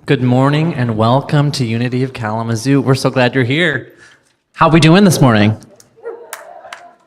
Good morning and welcome to Unity of Kalamazoo. We're so glad you're here. How are we doing this morning?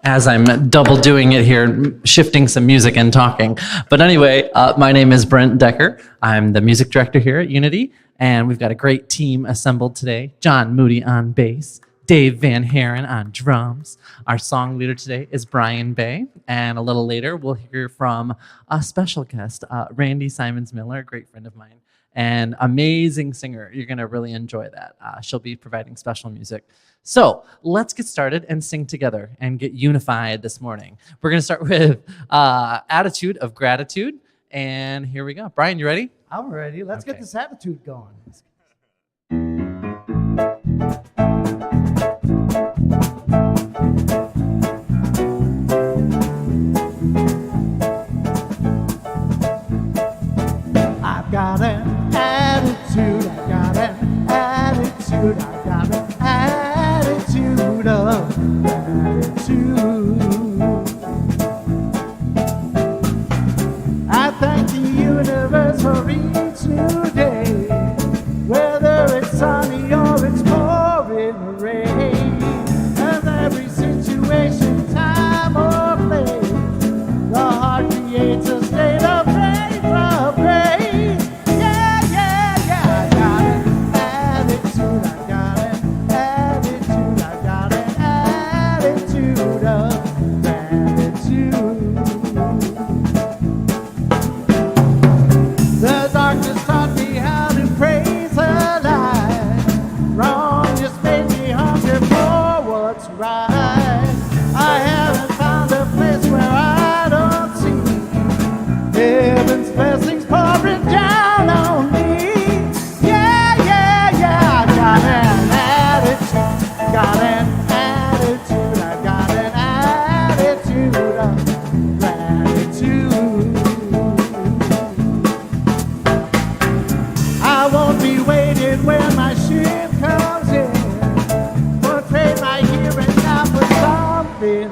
As I'm double doing it here, shifting some music and talking. But anyway, my name is Brent Decker. I'm the music director here at Unity, and we've got a great team assembled today. John Moody on bass, Dave Van Haren on drums. Our song leader today is Brian Bay, and a little later we'll hear from a special guest, Randy Simons-Miller, a great friend of mine, and amazing singer. You're gonna really enjoy that. She'll be providing special music. So let's get started and sing together and get unified this morning. We're gonna start with Attitude of Gratitude, and here we go. Brian, you ready? I'm ready. Let's get this attitude going. I've got an attitude, I got an attitude, I got an attitude of gratitude. I thank the universe for each new day, whether it's sunny or it's pouring rain, and every situation, time or place, the heart creates a state of praise. Blessings pouring down on me. Yeah, yeah, yeah. I got an attitude, got an attitude, I got an attitude of gratitude. I won't be waiting when my ship comes in, won't trade my here and now for something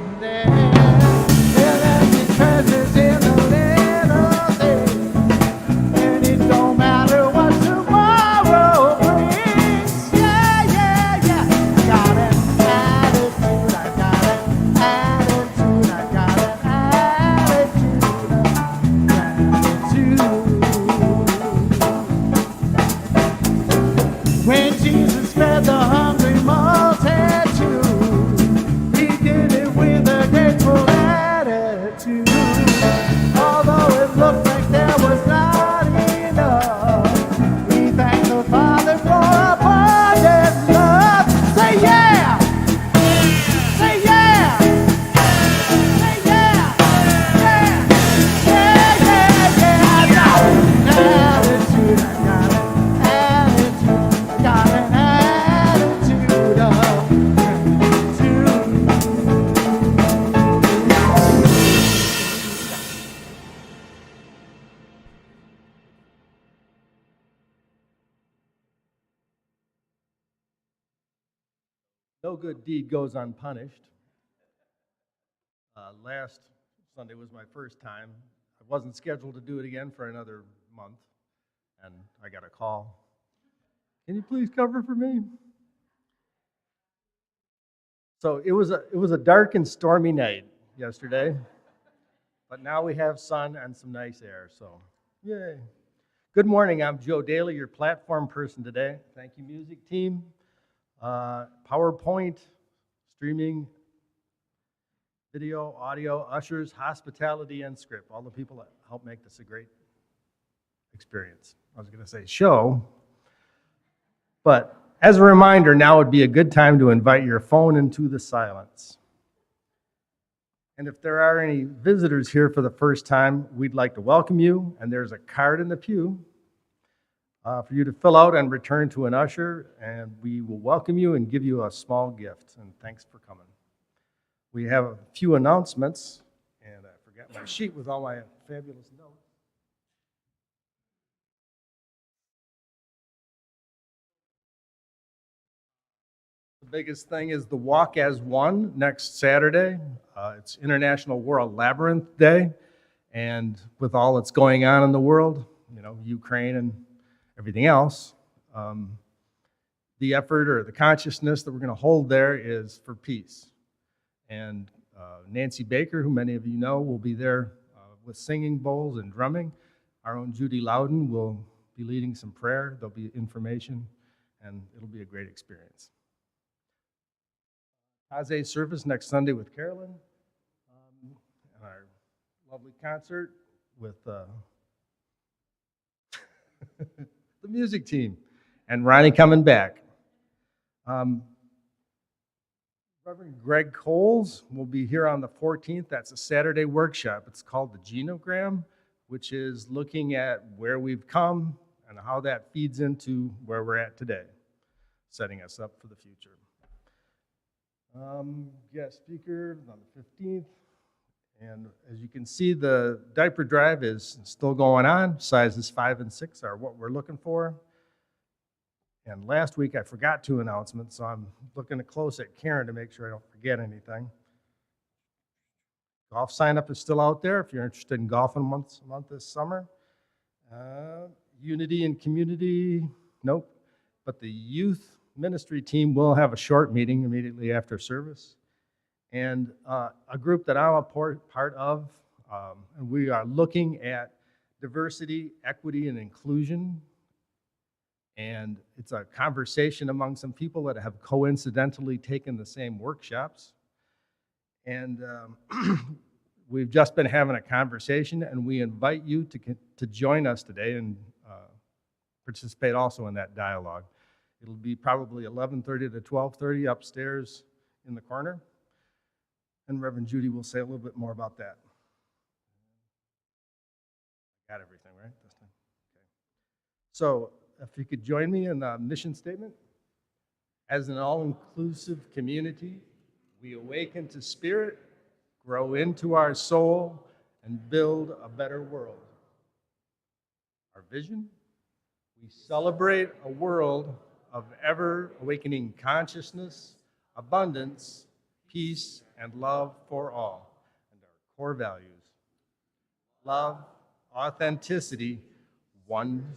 no good deed goes unpunished. Last Sunday was my first time. I wasn't scheduled to do it again for another month, and I got a call. Can you please cover for me? So it was a dark and stormy night yesterday, but now we have sun and some nice air, so yay. Good morning, I'm Joe Daly, your platform person today. Thank you, music team, PowerPoint, streaming, video, audio, ushers, hospitality, and script, all the people that help make this a great experience. I was going to say show, but as a reminder, now would be a good time to invite your phone into the silence. And if there are any visitors here for the first time, we'd like to welcome you, and there's a card in the pew for you to fill out and return to an usher, and we will welcome you and give you a small gift, and thanks for coming. We have a few announcements, and I forgot my sheet with all my fabulous notes. The biggest thing is the Walk as One next Saturday. It's International World Labyrinth Day, and with all that's going on in the world, Ukraine and everything else, the effort or the consciousness that we're going to hold there is for peace. And Nancy Baker, who many of you know, will be there with singing bowls and drumming. Our own Judy Loudon will be leading some prayer. There'll be information, and it'll be a great experience. Taze service next Sunday with Carolyn, and our lovely concert with the music team, and Ronnie coming back. Reverend Greg Coles will be here on the 14th. That's a Saturday workshop. It's called the Genogram, which is looking at where we've come and how that feeds into where we're at today, setting us up for the future. Guest speaker on the 15th. And as you can see, the diaper drive is still going on. Sizes 5 and 6 are what we're looking for. And last week I forgot 2 announcements, so I'm looking close at Karen to make sure I don't forget anything. Golf sign-up is still out there if you're interested in golfing once a month this summer. Unity and community, nope. But the youth ministry team will have a short meeting immediately after service. And a group that I'm a part of, and we are looking at diversity, equity, and inclusion. And it's a conversation among some people that have coincidentally taken the same workshops. And we've just been having a conversation, and we invite you to join us today and participate also in that dialogue. It'll be probably 11:30 to 12:30 upstairs in the corner. And Reverend Judy will say a little bit more about that. Got everything, right? This time? Okay. So, if you could join me in the mission statement. As an all-inclusive community, we awaken to spirit, grow into our soul, and build a better world. Our vision? We celebrate a world of ever-awakening consciousness, abundance, peace, and love for all. And our core values: love, authenticity, oneness,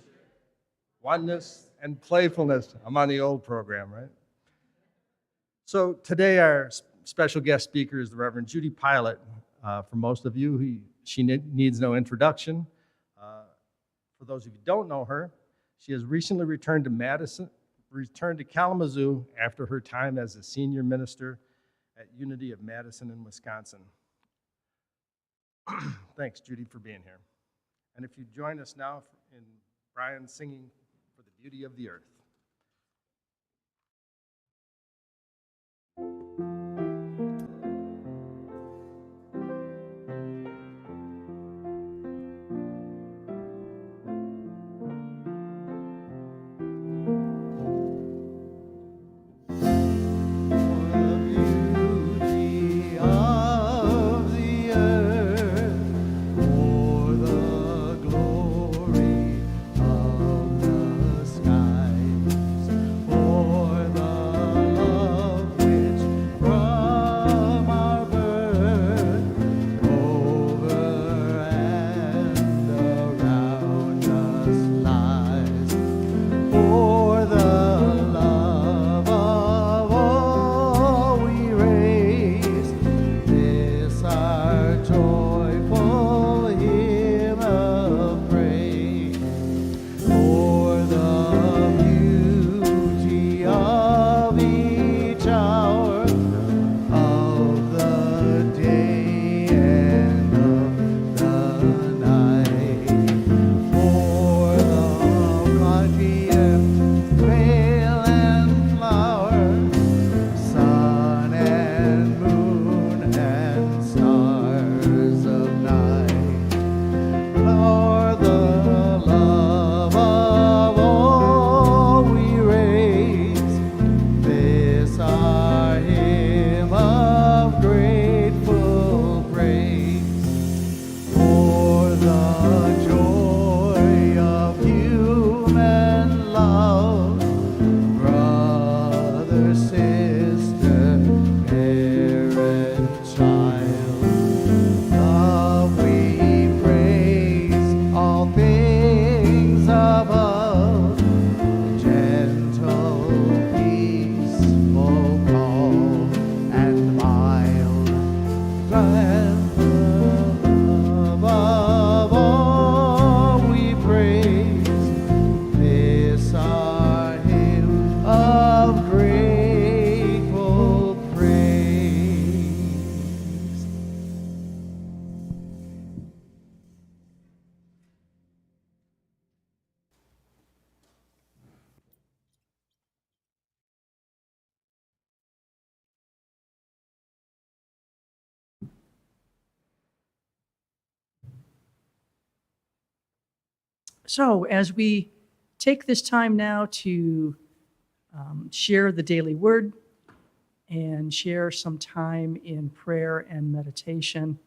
and playfulness. I'm on the old program, right? So today our special guest speaker is the Reverend Judy Pilot. For most of you, she needs no introduction. For those of you who don't know her, she has recently returned to Kalamazoo after her time as a senior minister at Unity of Madison in Wisconsin. Thanks, Judy, for being here. And if you join us now in Brian singing For the Beauty of the Earth. So as we take this time now to share the daily word and share some time in prayer and meditation,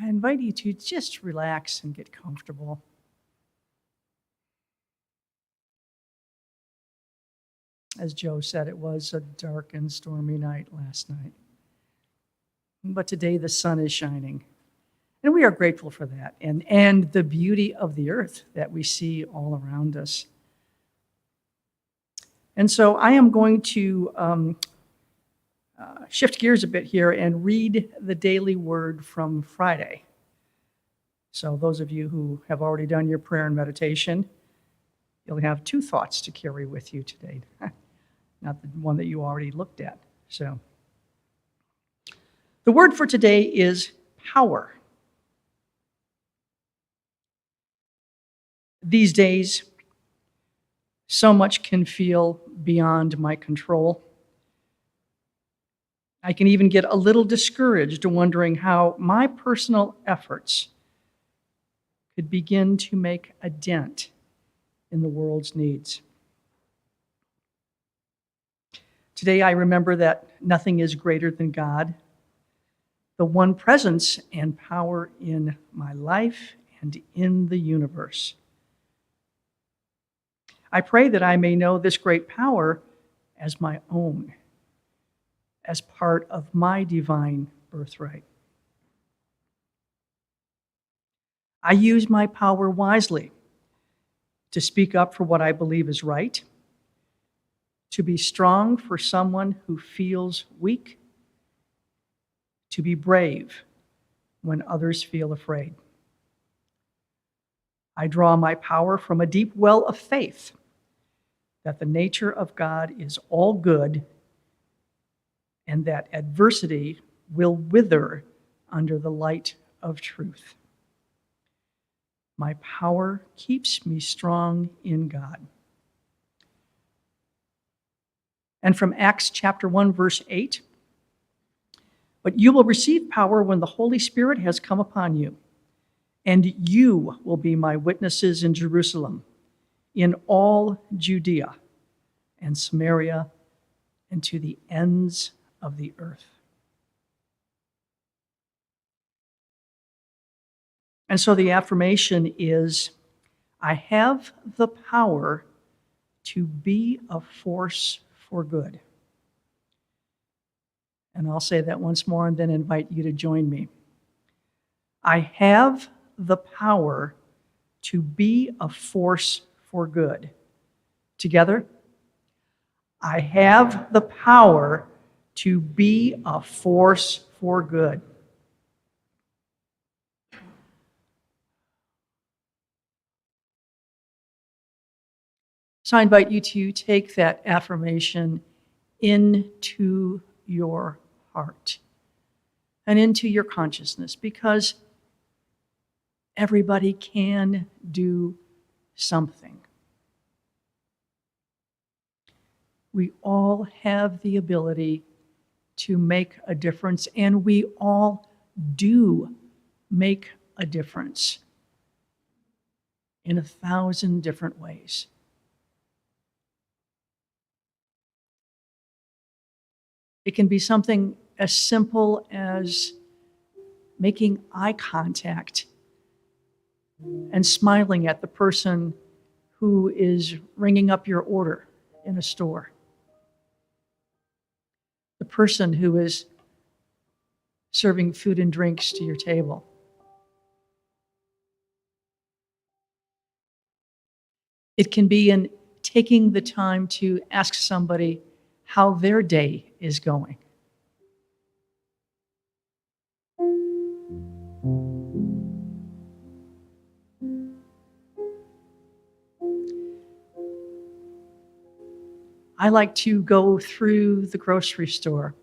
I invite you to just relax and get comfortable. As Joe said, it was a dark and stormy night last night. But today the sun is shining. And we are grateful for that and the beauty of the earth that we see all around us. And so I am going to shift gears a bit here and read the daily word from Friday. So those of you who have already done your prayer and meditation, you'll have two thoughts to carry with you today, not the one that you already looked at. So the word for today is power. These days, so much can feel beyond my control. I can even get a little discouraged wondering how my personal efforts could begin to make a dent in the world's needs. Today, I remember that nothing is greater than God, the one presence and power in my life and in the universe. I pray that I may know this great power as my own, as part of my divine birthright. I use my power wisely to speak up for what I believe is right, to be strong for someone who feels weak, to be brave when others feel afraid. I draw my power from a deep well of faith that the nature of God is all good and that adversity will wither under the light of truth. My power keeps me strong in God. And from Acts chapter 1, verse 8, but you will receive power when the Holy Spirit has come upon you, and you will be my witnesses in Jerusalem, in all Judea and Samaria, and to the ends of the earth. And so the affirmation is, I have the power to be a force for good. And I'll say that once more and then invite you to join me. I have the power to be a force for good. Together, I have the power to be a force for good. So I invite you to take that affirmation into your heart and into your consciousness, because everybody can do something. We all have the ability to make a difference, and we all do make a difference in 1,000 different ways. It can be something as simple as making eye contact and smiling at the person who is ringing up your order in a store. The person who is serving food and drinks to your table. It can be in taking the time to ask somebody how their day is going. I like to go through the grocery store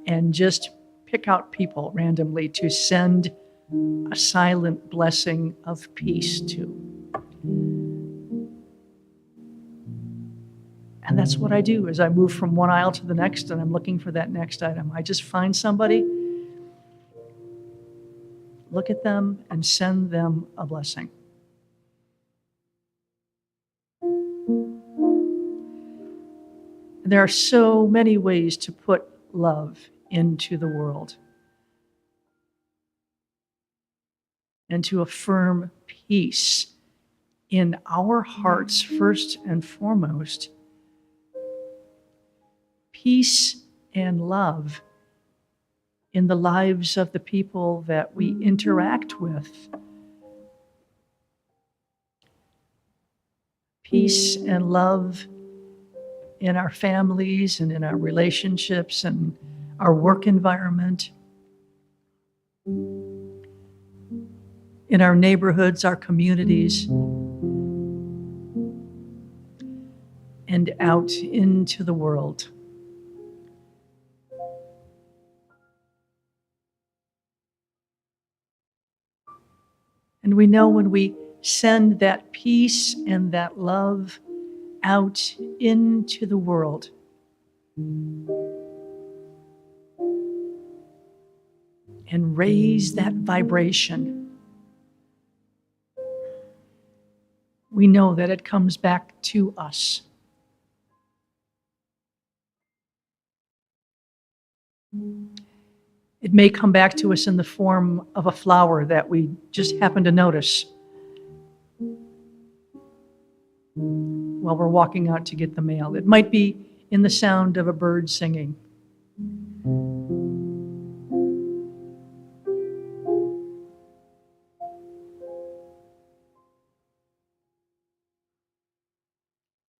and just pick out people randomly to send a silent blessing of peace to. And that's what I do as I move from one aisle to the next and I'm looking for that next item. I just find somebody, look at them, and send them a blessing. there are so many ways to put love into the world and to affirm peace in our hearts first and foremost. Peace and love in the lives of the people that we interact with. Peace and love in our families and in our relationships and our work environment, in our neighborhoods, our communities, and out into the world. And we know when we send that peace and that love out into the world, and raise that vibration, we know that it comes back to us. It may come back to us in the form of a flower that we just happen to notice while we're walking out to get the mail. It might be in the sound of a bird singing.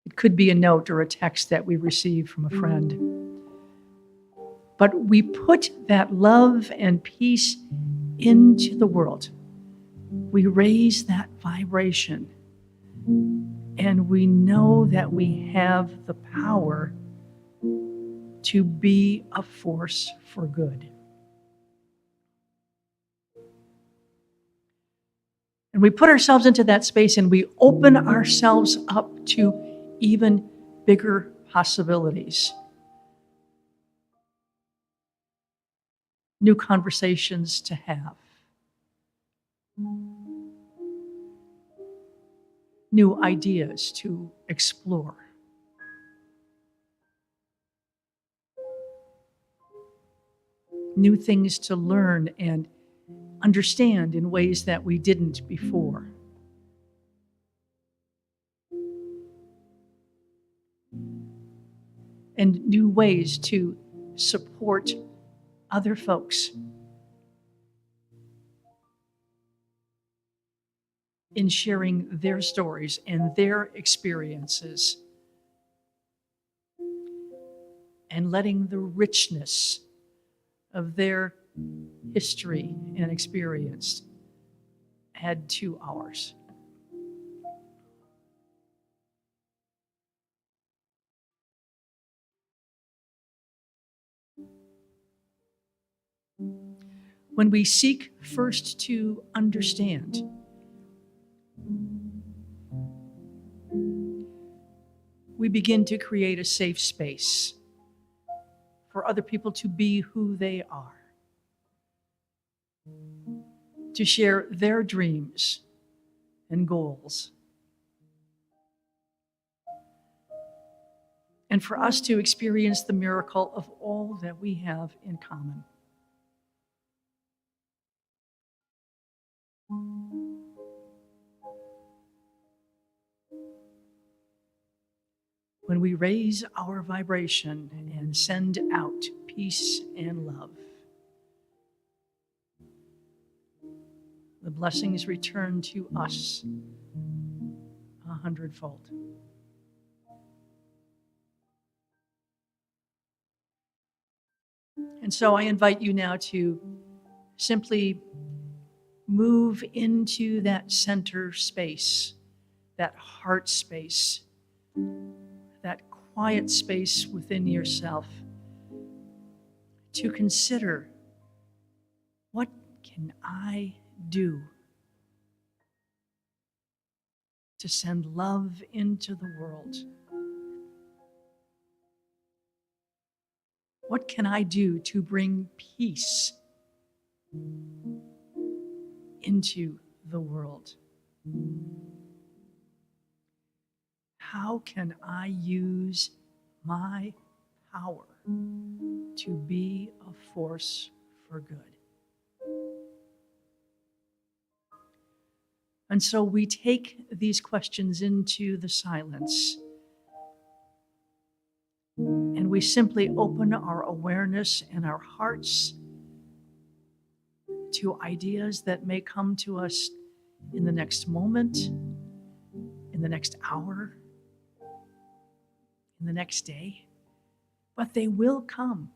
It could be a note or a text that we receive from a friend. But we put that love and peace into the world. We raise that vibration, and we know that we have the power to be a force for good. And we put ourselves into that space and we open ourselves up to even bigger possibilities. New conversations to have. New ideas to explore. New things to learn and understand in ways that we didn't before. And new ways to support other folks in sharing their stories and their experiences, and letting the richness of their history and experience add to ours. When we seek first to understand, we begin to create a safe space for other people to be who they are, to share their dreams and goals, and for us to experience the miracle of all that we have in common. When we raise our vibration and send out peace and love, the blessings return to us 100-fold. And so I invite you now to simply move into that center space, that heart space, that quiet space within yourself, to consider, what can I do to send love into the world? What can I do to bring peace into the world? How can I use my power to be a force for good. And so we take these questions into the silence, and we simply open our awareness and our hearts to ideas that may come to us in the next moment, in the next hour, in the next day. But they will come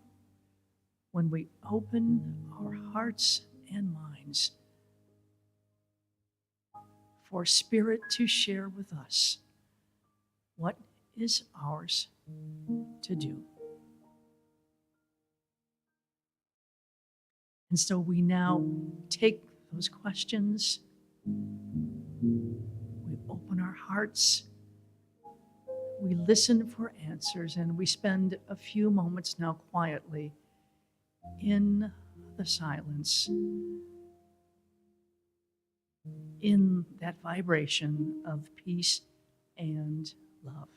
when we open our hearts and minds for Spirit to share with us what is ours to do. And so we now take those questions, we open our hearts, we listen for answers, and we spend a few moments now quietly in the silence, in that vibration of peace and love.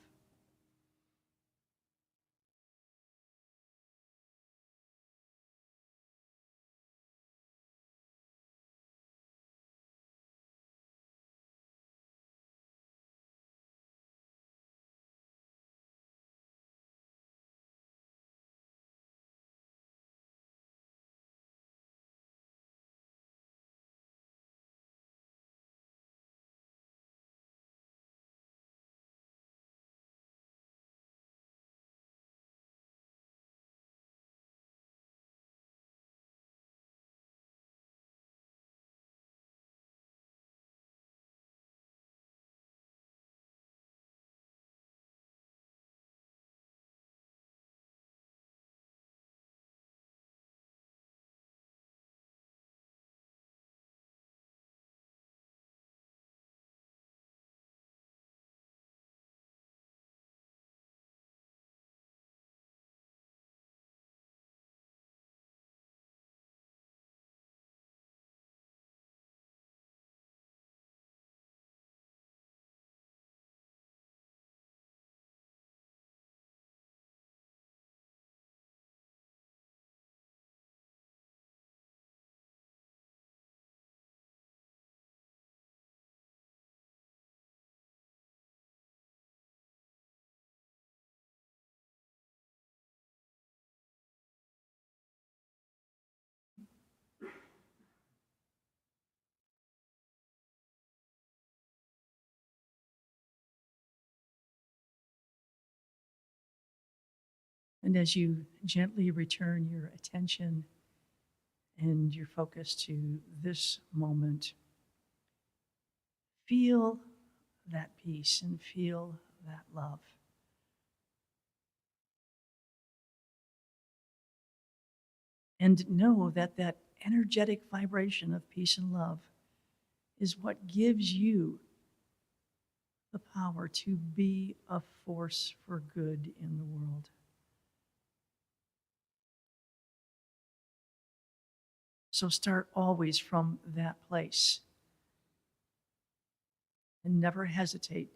And as you gently return your attention and your focus to this moment, feel that peace and feel that love. And know that that energetic vibration of peace and love is what gives you the power to be a force for good in the world. So start always from that place and never hesitate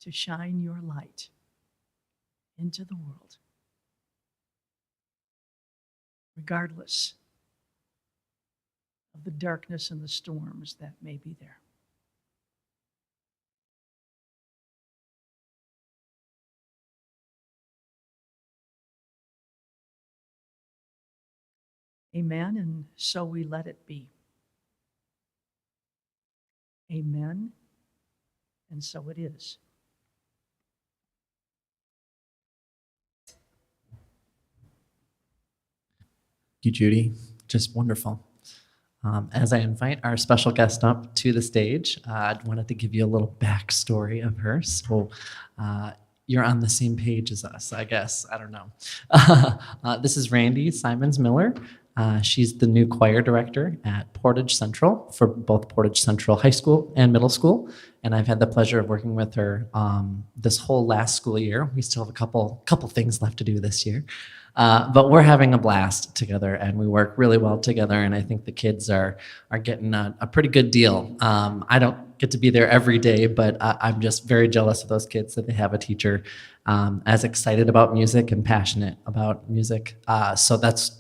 to shine your light into the world, regardless of the darkness and the storms that may be there. Amen, and so we let it be. Amen, and so it is. Thank you, Judy. Just wonderful. As I invite our special guest up to the stage, I wanted to give you a little backstory of her. So you're on the same page as us, I guess. I don't know. This is Randy Simons-Miller. She's the new choir director at Portage Central for both Portage Central High School and Middle School. And I've had the pleasure of working with her this whole last school year. We still have a couple things left to do this year. But we're having a blast together, and we work really well together, and I think the kids are getting a pretty good deal. I don't get to be there every day, but I'm just very jealous of those kids that they have a teacher as excited about music and passionate about music. So that's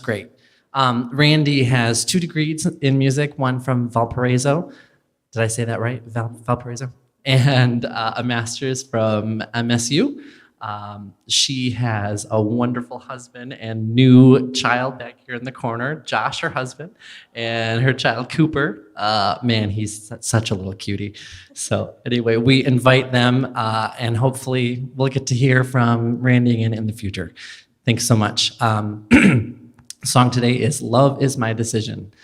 great. Randy has 2 degrees in music, one from Valparaiso. Did I say that right? Valparaiso? And a master's from MSU. She has a wonderful husband and new child back here in the corner, Josh, her husband, and her child, Cooper. Man, he's such a little cutie. So anyway, we invite them, and hopefully we'll get to hear from Randy again in the future. Thanks so much. Song today is Love Is My Decision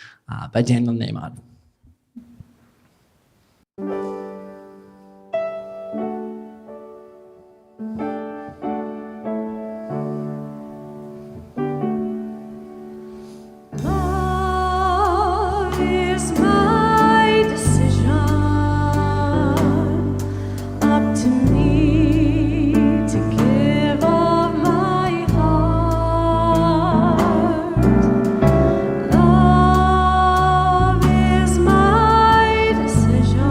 by Daniel Nahmod. Love is my decision, up to me to give of my heart. Love is my decision.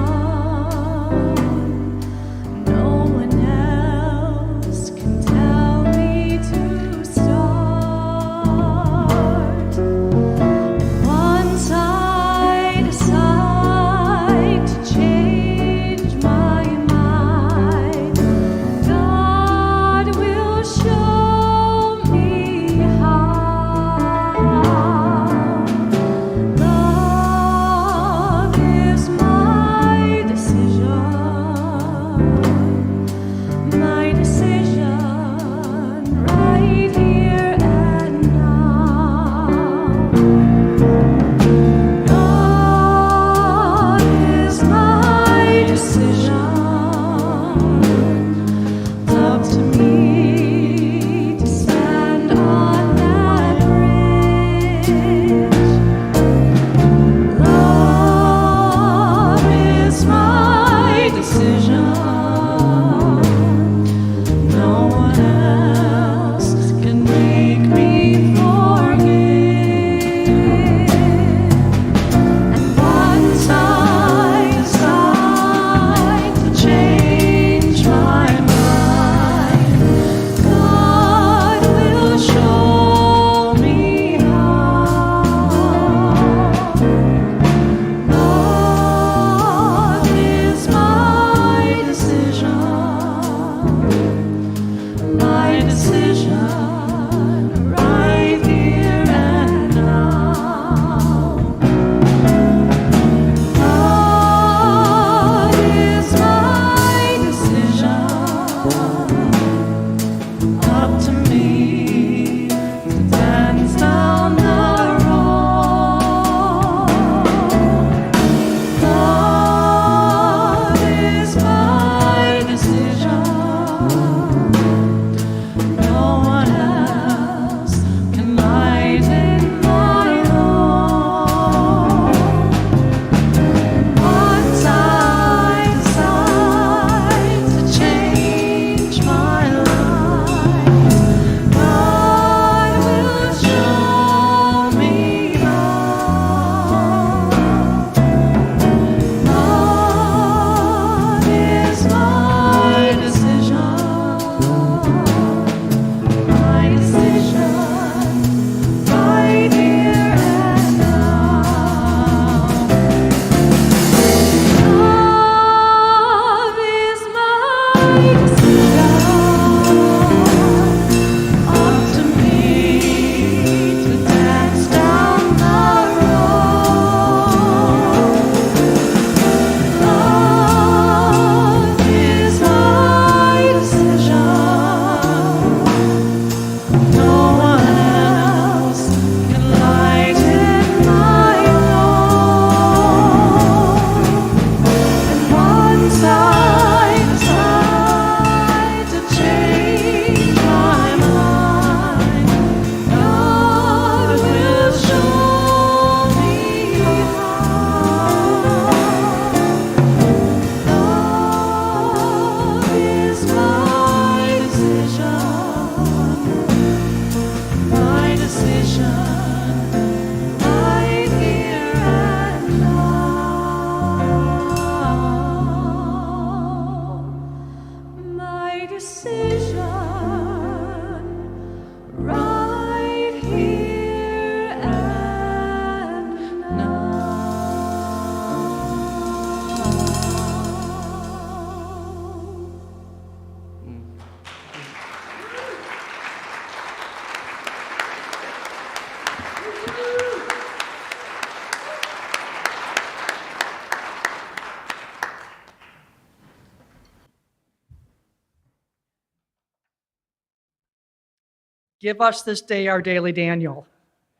Give us this day our daily Daniel.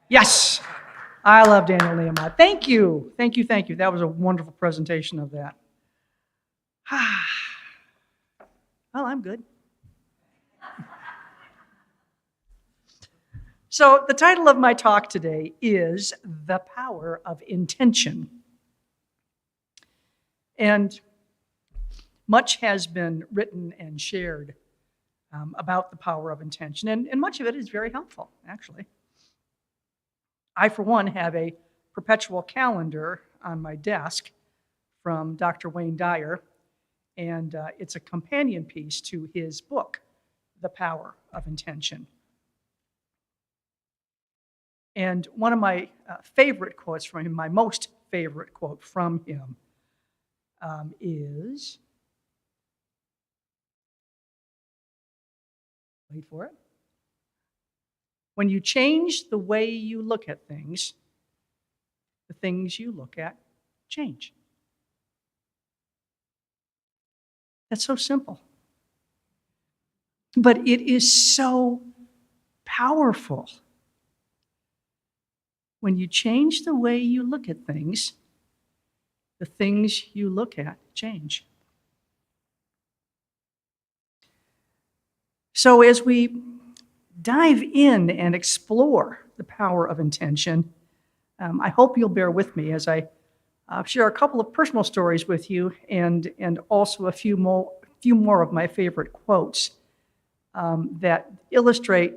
Yes, I love Daniel Nehemiah. Thank you. Thank you, thank you. That was a wonderful presentation of that. Well, I'm good. So the title of my talk today is The Power of Intention. And much has been written and shared about the power of intention, and much of it is very helpful, actually. I, for one, have a perpetual calendar on my desk from Dr. Wayne Dyer, and it's a companion piece to his book, The Power of Intention. And one of my favorite quotes from him, my most favorite quote from him, is, wait for it, when you change the way you look at things, the things you look at change. That's so simple. But it is so powerful. When you change the way you look at things, the things you look at change. So as we dive in and explore the power of intention, I hope you'll bear with me as I share a couple of personal stories with you and also a few more of my favorite quotes that illustrate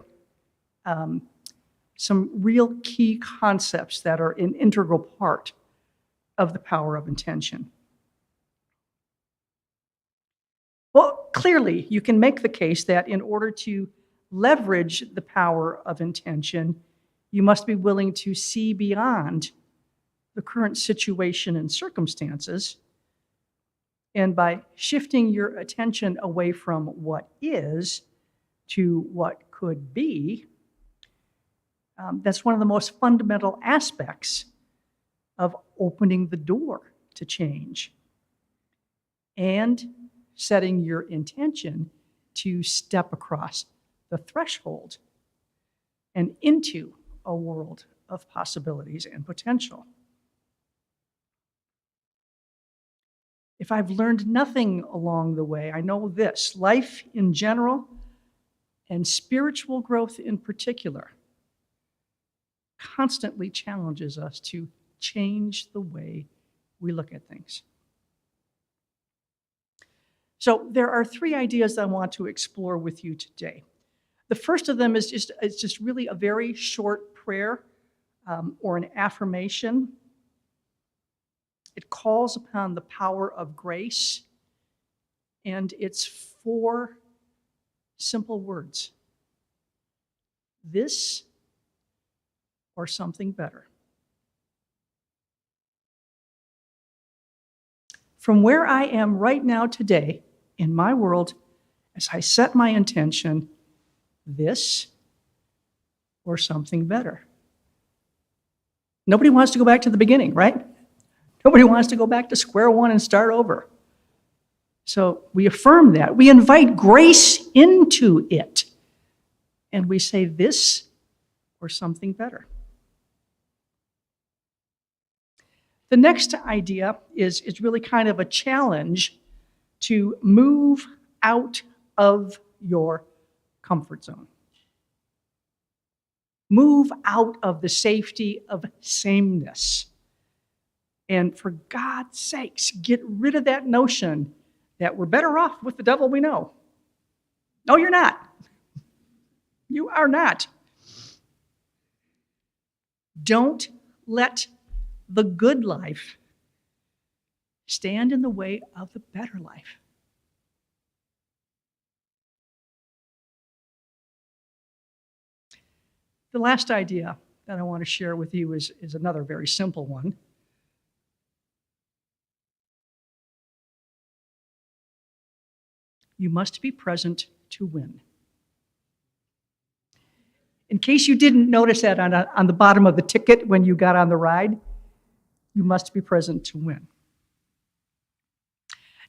some real key concepts that are an integral part of the power of intention. Well, clearly, you can make the case that in order to leverage the power of intention, you must be willing to see beyond the current situation and circumstances. And by shifting your attention away from what is to what could be, that's one of the most fundamental aspects of opening the door to change and setting your intention to step across the threshold and into a world of possibilities and potential. If I've learned nothing along the way, I know this: life in general and spiritual growth in particular constantly challenges us to change the way we look at things. So there are three ideas I want to explore with you today. The first of them is just really a very short prayer or an affirmation. It calls upon the power of grace, and it's 4 simple words: this or something better. From where I am right now today in my world, as I set my intention, this or something better. Nobody wants to go back to the beginning, right? Nobody wants to go back to square one and start over. So we affirm that. We invite grace into it. And we say this or something better. The next idea is really kind of a challenge to move out of your comfort zone. Move out of the safety of sameness. And for God's sakes, get rid of that notion that we're better off with the devil we know. No, you're not. You are not. Don't let the good life stand in the way of the better life. The last idea that I want to share with you is another very simple one. You must be present to win. In case you didn't notice that on the bottom of the ticket when you got on the ride, you must be present to win.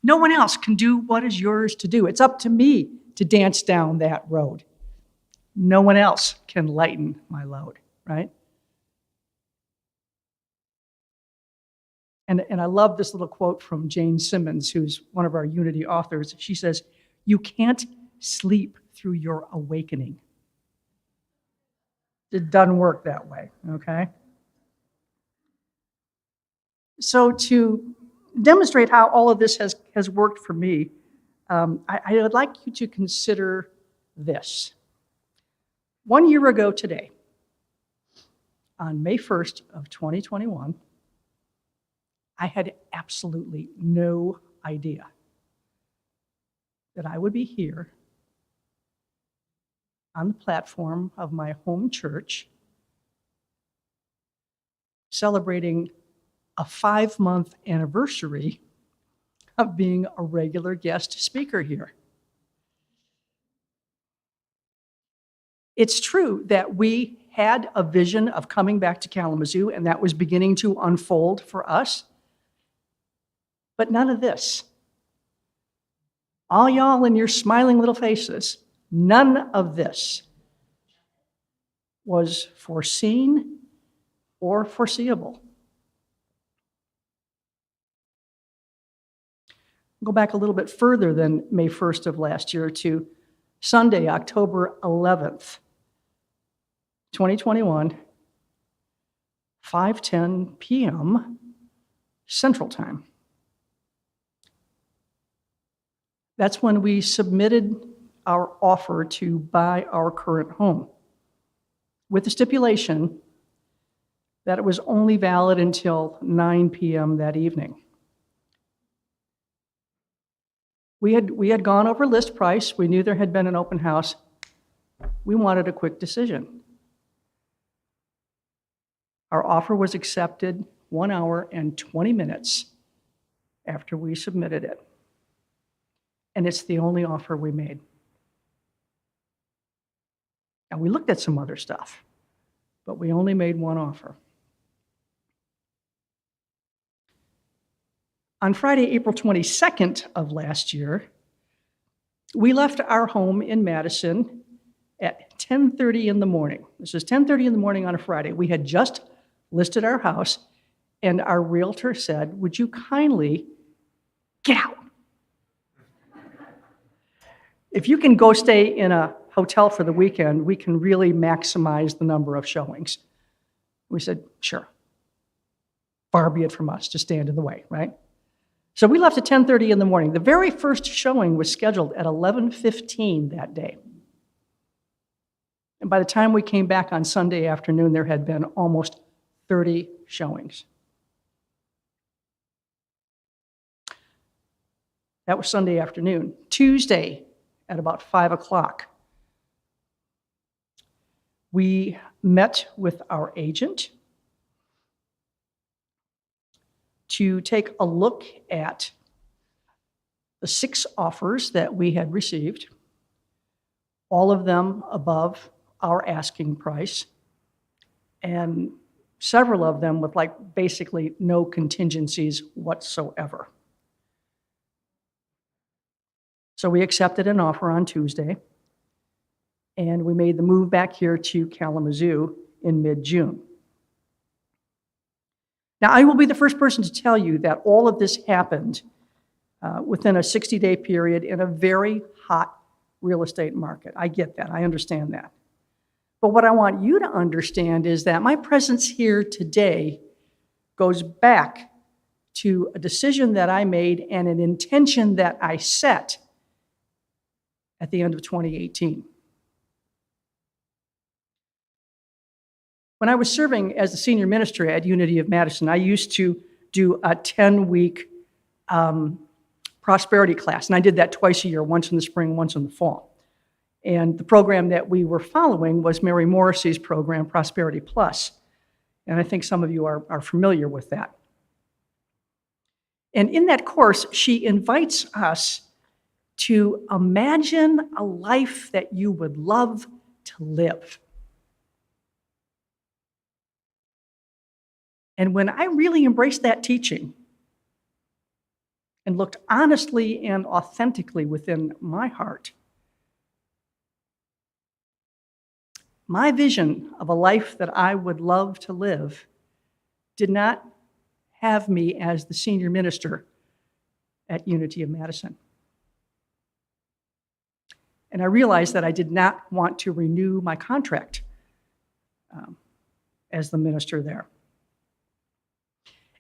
No one else can do what is yours to do. It's up to me to dance down that road. No one else can lighten my load, right? And I love this little quote from Jane Simmons, who's one of our Unity authors. She says, "You can't sleep through your awakening." It doesn't work that way, okay? So to demonstrate how all of this has worked for me, I would like you to consider this. 1 year ago today, on May 1st of 2021, I had absolutely no idea that I would be here on the platform of my home church celebrating a 5-month anniversary of being a regular guest speaker here. It's true that we had a vision of coming back to Kalamazoo, and that was beginning to unfold for us. But none of this. All y'all in your smiling little faces, none of this was foreseen or foreseeable. Go back a little bit further than May 1st of last year to Sunday, October 11th, 2021, 5:10 p.m. Central Time. That's when we submitted our offer to buy our current home, with the stipulation that it was only valid until 9 p.m. that evening. We had gone over list price. We knew there had been an open house. We wanted a quick decision. Our offer was accepted 1 hour and 20 minutes after we submitted it. And it's the only offer we made. And we looked at some other stuff, but we only made one offer. On Friday, April 22nd of last year, we left our home in Madison at 10:30 in the morning. This is 10:30 in the morning on a Friday. We had just listed our house, and our realtor said, "Would you kindly get out? If you can go stay in a hotel for the weekend, we can really maximize the number of showings." We said, "Sure. Far be it from us to stand in the way," right? So we left at 10:30 in the morning. The very first showing was scheduled at 11:15 that day. And by the time we came back on Sunday afternoon, there had been almost 30 showings. That was Sunday afternoon. Tuesday at about 5 o'clock, we met with our agent to take a look at the 6 offers that we had received, all of them above our asking price, and several of them with basically no contingencies whatsoever. So we accepted an offer on Tuesday, and we made the move back here to Kalamazoo in mid-June. Now, I will be the first person to tell you that all of this happened within a 60-day period in a very hot real estate market. I get that. I understand that. But what I want you to understand is that my presence here today goes back to a decision that I made and an intention that I set at the end of 2018. When I was serving as the senior minister at Unity of Madison, I used to do a 10-week prosperity class, and I did that twice a year, once in the spring, once in the fall. And the program that we were following was Mary Morrissey's program, Prosperity Plus. And I think some of you are familiar with that. And in that course, she invites us to imagine a life that you would love to live. And when I really embraced that teaching and looked honestly and authentically within my heart, my vision of a life that I would love to live did not have me as the senior minister at Unity of Madison. And I realized that I did not want to renew my contract as the minister there.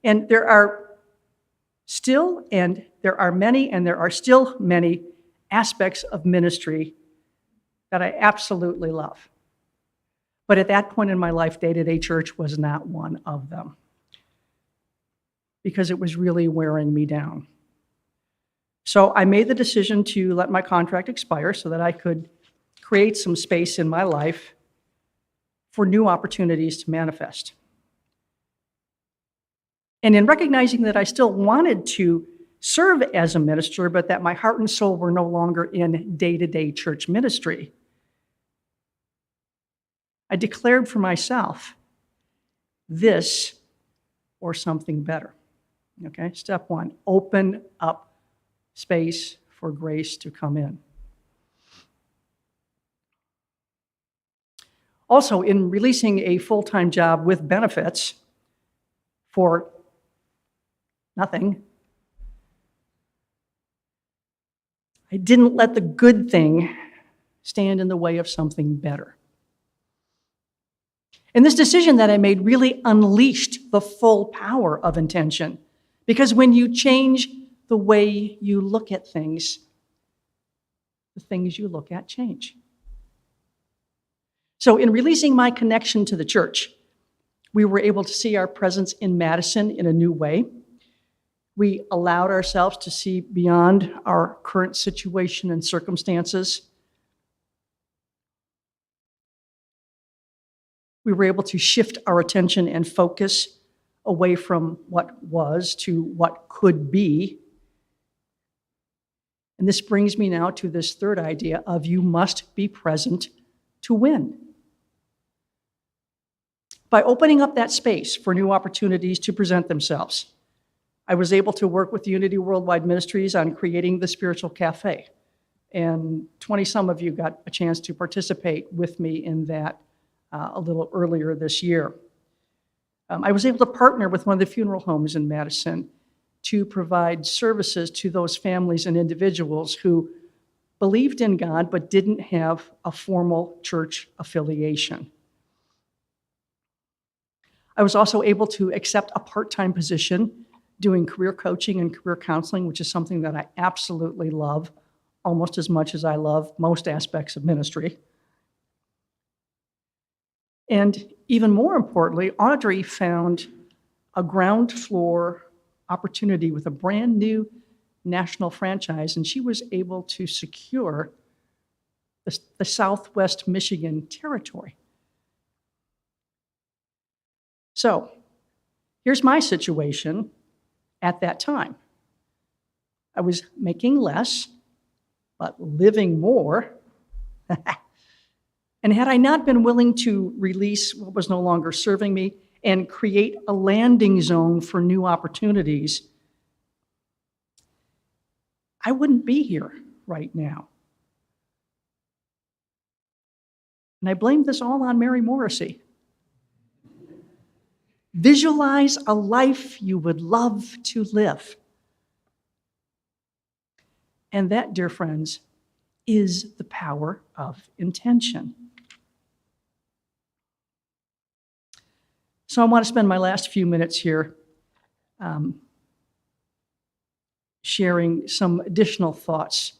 And there are still many aspects of ministry that I absolutely love. But at that point in my life, day-to-day church was not one of them, because it was really wearing me down. So I made the decision to let my contract expire so that I could create some space in my life for new opportunities to manifest. And in recognizing that I still wanted to serve as a minister, but that my heart and soul were no longer in day-to-day church ministry, I declared for myself this or something better. Okay, step one, open up space for grace to come in. Also, in releasing a full-time job with benefits for nothing, I didn't let the good thing stand in the way of something better. And this decision that I made really unleashed the full power of intention, because when you change the way you look at things, the things you look at change. So in releasing my connection to the church, we were able to see our presence in Madison in a new way. We allowed ourselves to see beyond our current situation and circumstances. We were able to shift our attention and focus away from what was to what could be. And this brings me now to this third idea of you must be present to win. By opening up that space for new opportunities to present themselves, I was able to work with Unity Worldwide Ministries on creating the Spiritual Cafe. And 20-some of you got a chance to participate with me in that a little earlier this year. I was able to partner with one of the funeral homes in Madison to provide services to those families and individuals who believed in God but didn't have a formal church affiliation. I was also able to accept a part-time position doing career coaching and career counseling, which is something that I absolutely love, almost as much as I love most aspects of ministry. And even more importantly, Audrey found a ground floor opportunity with a brand new national franchise, and she was able to secure the Southwest Michigan territory. So here's my situation at that time. I was making less, but living more. And had I not been willing to release what was no longer serving me and create a landing zone for new opportunities, I wouldn't be here right now. And I blame this all on Mary Morrissey. Visualize a life you would love to live. And that, dear friends, is the power of intention. So I want to spend my last few minutes here sharing some additional thoughts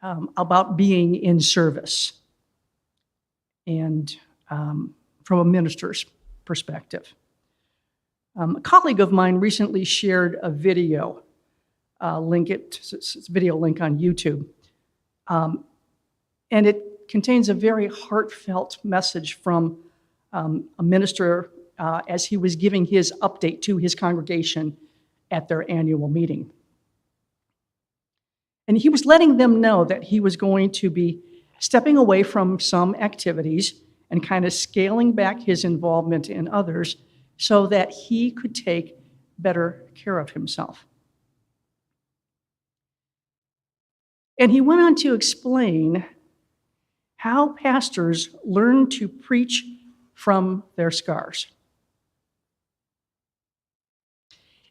about being in service and from a minister's perspective. A colleague of mine recently shared a video, it's a video link on YouTube, and it contains a very heartfelt message from a minister as he was giving his update to his congregation at their annual meeting. And he was letting them know that he was going to be stepping away from some activities and kind of scaling back his involvement in others so that he could take better care of himself. And he went on to explain how pastors learn to preach from their scars.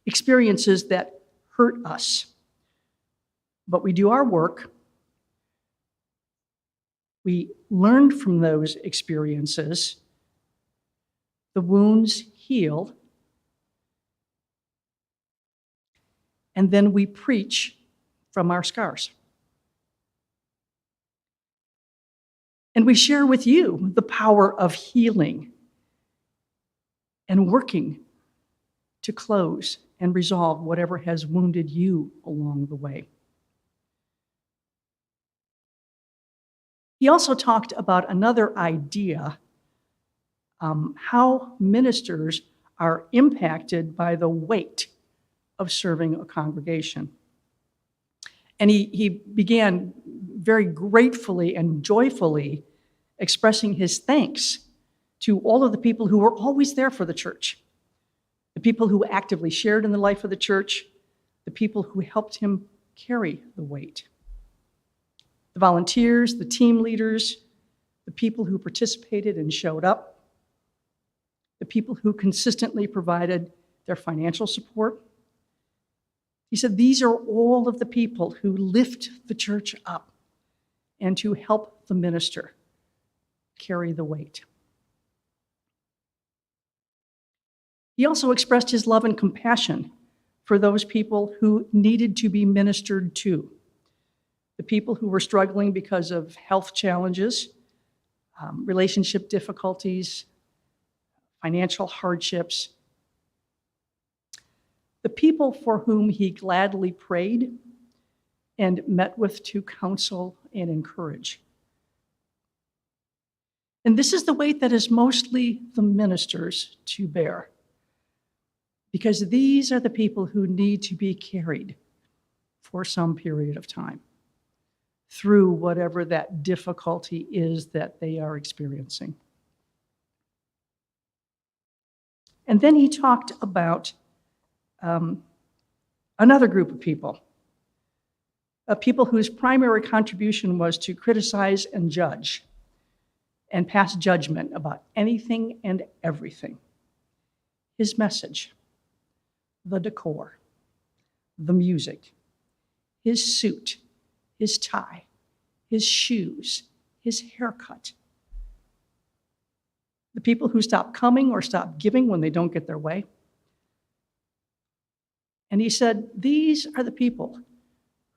Experiences that hurt us. But we do our work. We learn from those experiences. The wounds heal. And then we preach from our scars. And we share with you the power of healing and working to close and resolve whatever has wounded you along the way. He also talked about another idea, how ministers are impacted by the weight of serving a congregation. And he began very gratefully and joyfully expressing his thanks to all of the people who were always there for the church, the people who actively shared in the life of the church, the people who helped him carry the weight. The volunteers, the team leaders, the people who participated and showed up, the people who consistently provided their financial support. He said, these are all of the people who lift the church up and to help the minister carry the weight. He also expressed his love and compassion for those people who needed to be ministered to, the people who were struggling because of health challenges, relationship difficulties, financial hardships, the people for whom he gladly prayed and met with to counsel and encourage. And this is the weight that is mostly the ministers to bear, because these are the people who need to be carried for some period of time through whatever that difficulty is that they are experiencing. And then he talked about another group of people, people whose primary contribution was to criticize and judge and pass judgment about anything and everything. His message, the decor, the music, his suit, his tie, his shoes, his haircut. The people who stop coming or stop giving when they don't get their way. And he said, these are the people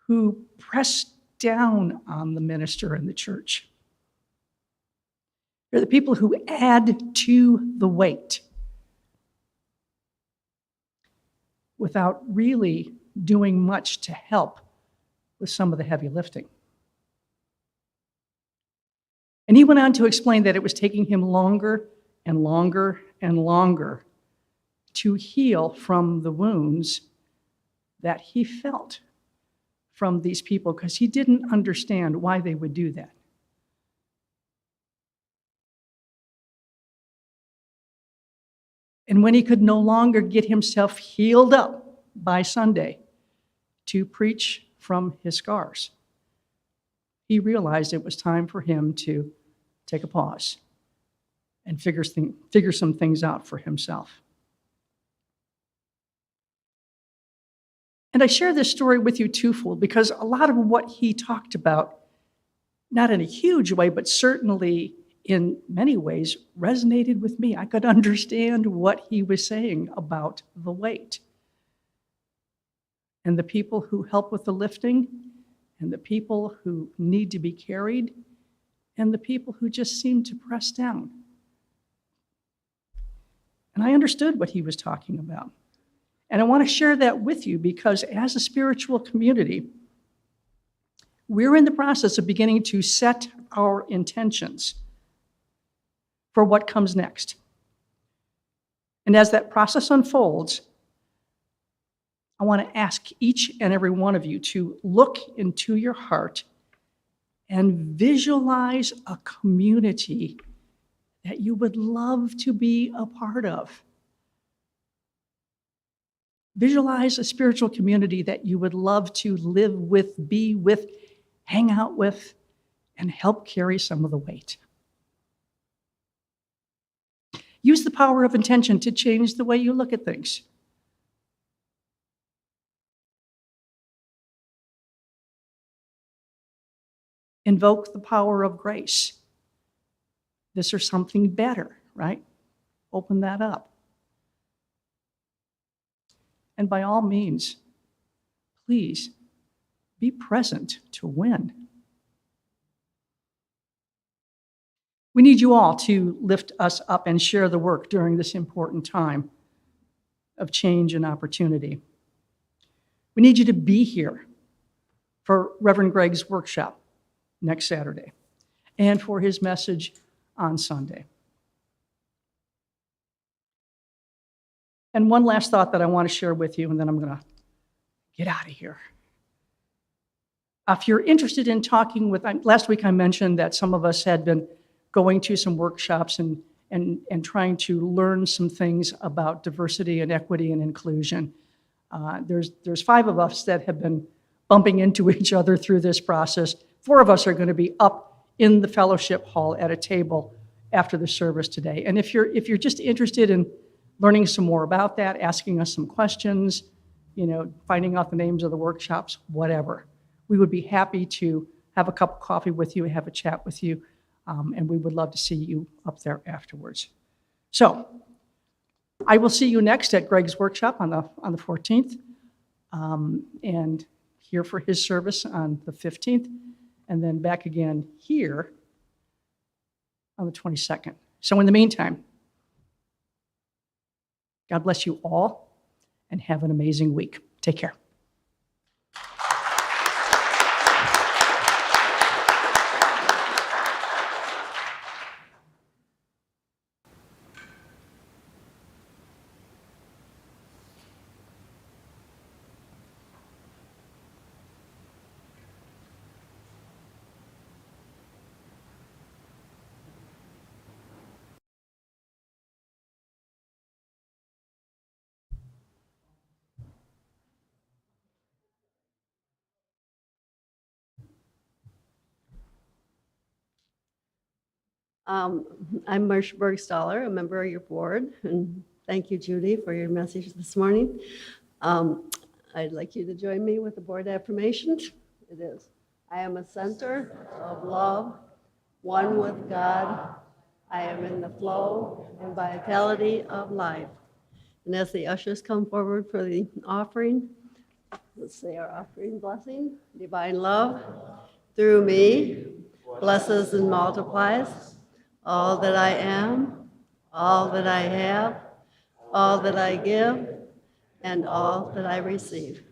who press down on the minister and the church. They're the people who add to the weight without really doing much to help with some of the heavy lifting. And he went on to explain that it was taking him longer and longer and longer to heal from the wounds that he felt from these people, because he didn't understand why they would do that. And when he could no longer get himself healed up by Sunday to preach from his scars, he realized it was time for him to take a pause and figure some things out for himself. And I share this story with you twofold, because a lot of what he talked about, not in a huge way, but certainly in many ways, resonated with me. I could understand what he was saying about the weight. And the people who help with the lifting, and the people who need to be carried, and the people who just seem to press down. And I understood what he was talking about. And I want to share that with you because as a spiritual community, we're in the process of beginning to set our intentions for what comes next. And as that process unfolds, I want to ask each and every one of you to look into your heart and visualize a community that you would love to be a part of. Visualize a spiritual community that you would love to live with, be with, hang out with, and help carry some of the weight. Use the power of intention to change the way you look at things. Invoke the power of grace. This or something better, right? Open that up. And by all means, please be present to win. We need you all to lift us up and share the work during this important time of change and opportunity. We need you to be here for Reverend Greg's workshop next Saturday and for his message on Sunday. And one last thought that I want to share with you, and then I'm going to get out of here. If you're interested in talking with, last week I mentioned that some of us had been going to some workshops and trying to learn some things about diversity and equity and inclusion. There's 5 of us that have been bumping into each other through this process. 4 of us are going to be up in the fellowship hall at a table after the service today. And if you're just interested in learning some more about that, asking us some questions, finding out the names of the workshops, whatever, we would be happy to have a cup of coffee with you, have a chat with you, and we would love to see you up there afterwards. So I will see you next at Greg's workshop on the 14th, and here for his service on the 15th, and then back again here on the 22nd. So in the meantime, God bless you all, and have an amazing week. Take care. I'm Marcia Bergstaller, a member of your board, and thank you, Judy, for your message this morning. I'd like you to join me with the board affirmations. It is, I am a center of love, one with God. I am in the flow and vitality of life. And as the ushers come forward for the offering, let's say our offering blessing. Divine love through me blesses and multiplies all that I am, all that I have, all that I give, and all that I receive.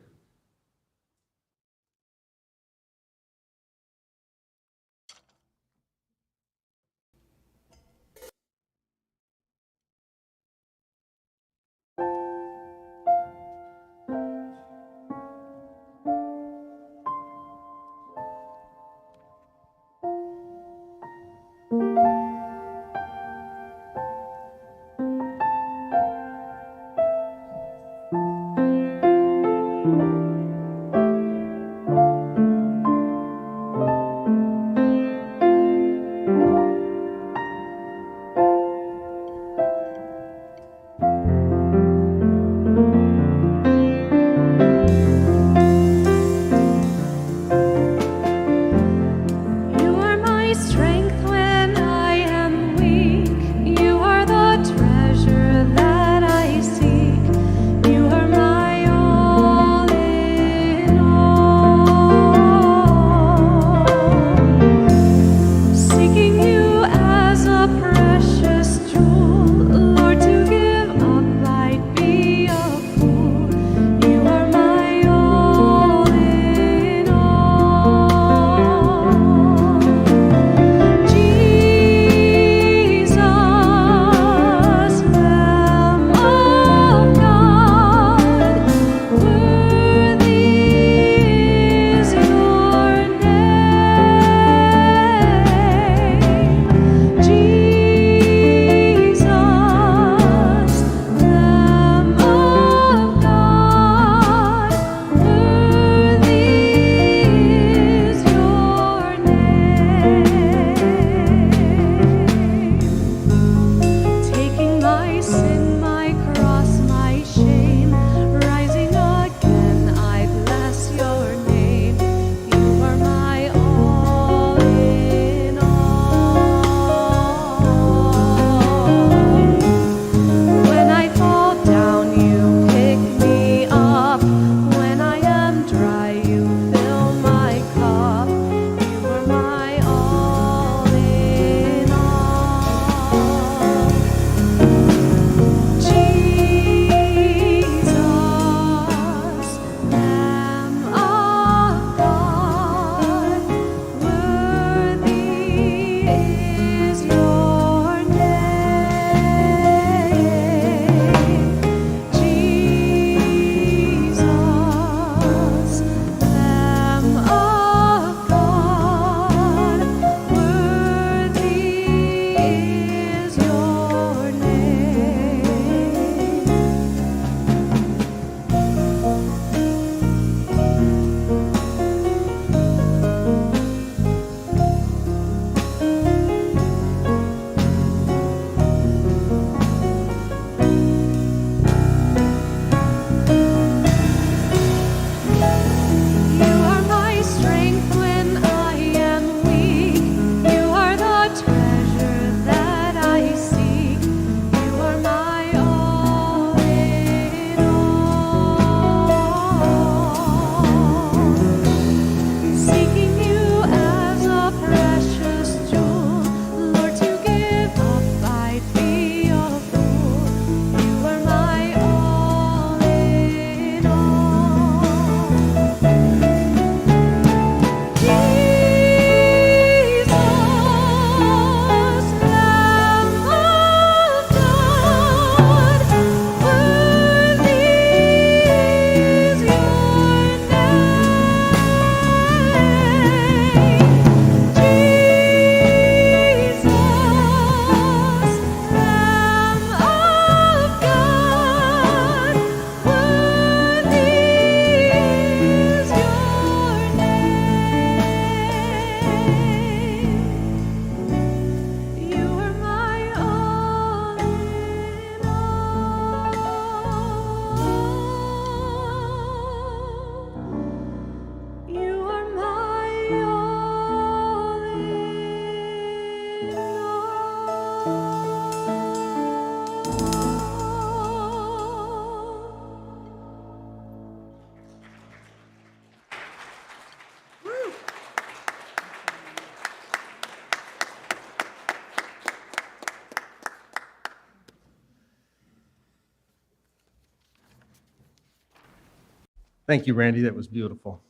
Thank you, Randy. That was beautiful.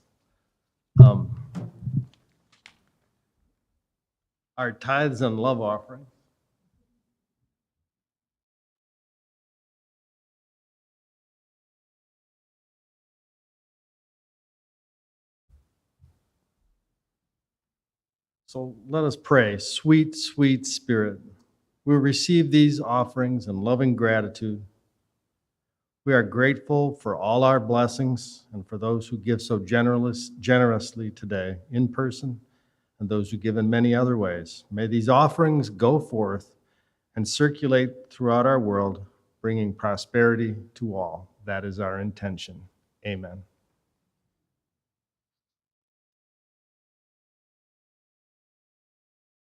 Our tithes and love offering. So let us pray. Sweet, sweet Spirit, we receive these offerings in loving gratitude. We are grateful for all our blessings and for those who give so generously today, in person, and those who give in many other ways. May these offerings go forth and circulate throughout our world, bringing prosperity to all. That is our intention. Amen.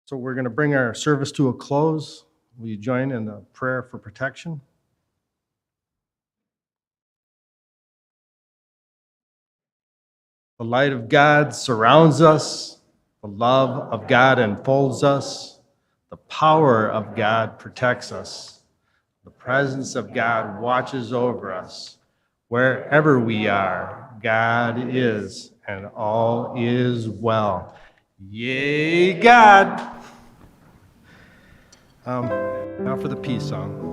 So we're going to bring our service to a close. Will you join in a prayer for protection? The light of God surrounds us. The love of God enfolds us. The power of God protects us. The presence of God watches over us. Wherever we are, God is, and all is well. Yay, God! Now for the peace song.